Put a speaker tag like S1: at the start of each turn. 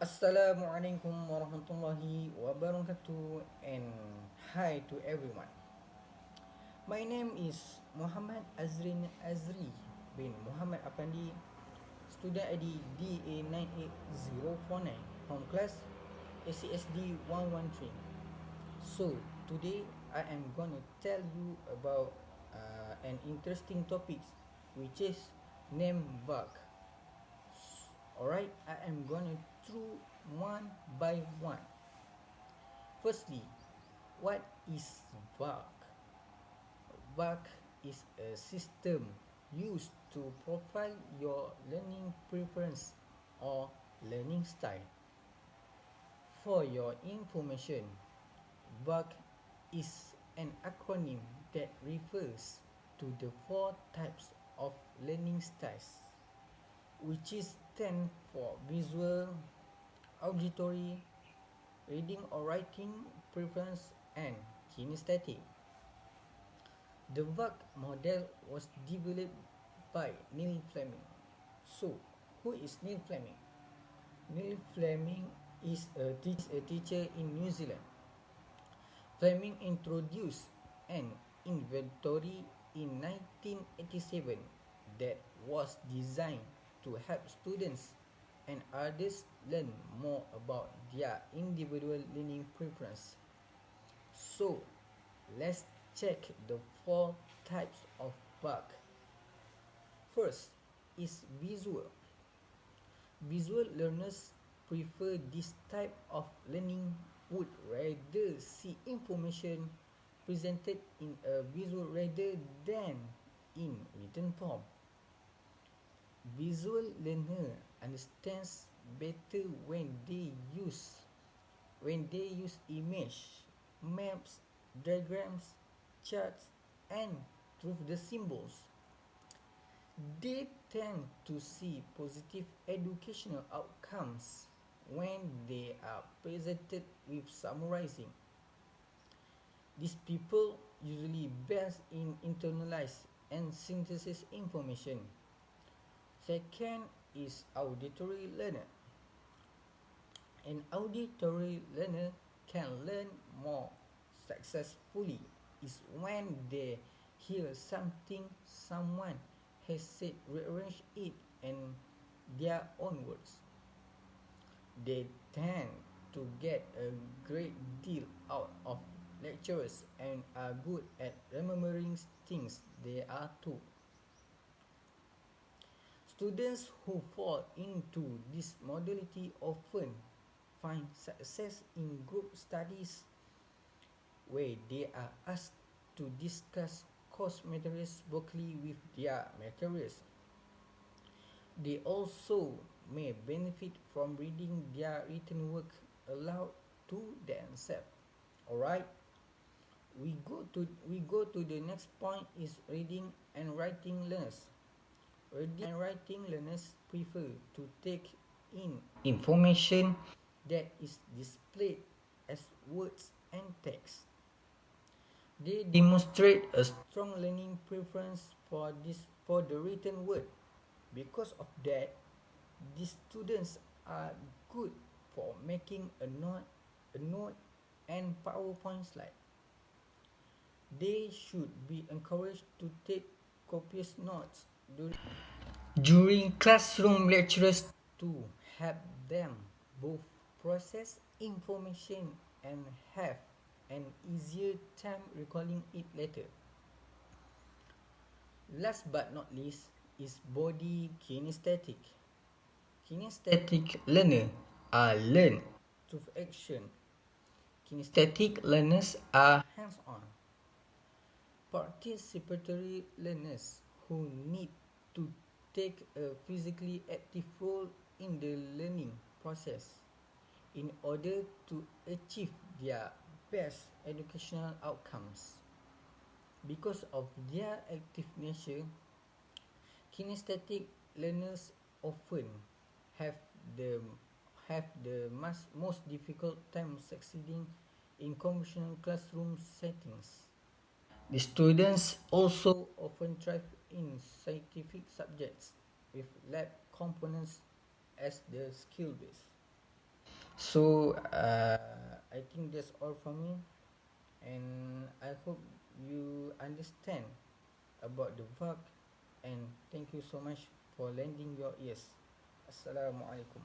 S1: Assalamualaikum warahmatullahi wabarakatuh and hi to everyone. My name is Muhammad Aszrin Azri bin Muhammad Afandi, student ID DA98049 from class ACSD 113. So today I am going to tell you about an interesting topic which is name Vark. Alright, I am going to through one by one. Firstly, what is Vark? Vark is a system used to profile your learning preference or learning style. For your information, Vark is an acronym that refers to the four types of learning styles, which is stand for visual, auditory, reading or writing preference, and kinesthetic. The Vark model was developed by Neil Fleming. So, who is Neil Fleming? Neil Fleming is a teacher in New Zealand. Fleming introduced an inventory in 1987 that was designed to help students and others learn more about their individual learning preference. So, let's check the four types of Vark. First is visual. Visual learners prefer this type of learning would rather see information presented in a visual rather than in written form. Visual learner understands better when they use image, maps, diagrams, charts, and through the symbols. They tend to see positive educational outcomes when they are presented with summarizing. These people usually best in internalize and synthesis information. Second is auditory learner. An auditory learner can learn more successfully is when they hear something someone has said, rearrange it in their own words. They tend to get a great deal out of lectures and are good at remembering things they are told. Students who fall into this modality often find success in group studies where they are asked to discuss course materials vocally with their materials. They also may benefit from reading their written work aloud to themselves. Alright, we go to the next point is reading and writing learners. Reading and writing learners prefer to take in information that is displayed as words and text. They demonstrate a strong learning preference for the written word. Because of that, these students are good for making a note and PowerPoint slide. They should be encouraged to take copious notes during classroom lectures to help them both process information and have an easier time recalling it later. Last but not least is body kinesthetic. Kinesthetic learner are learn through action. Kinesthetic learners are hands-on. Participatory learners who need to take a physically active role in the learning process in order to achieve their best educational outcomes. Because of their active nature, kinesthetic learners often have the most difficult time succeeding in conventional classroom settings. The students also often thrive in scientific subjects with lab components as the skill base. So I think that's all from me, and I hope you understand about the Vark, and thank you so much for lending your ears. Assalamualaikum.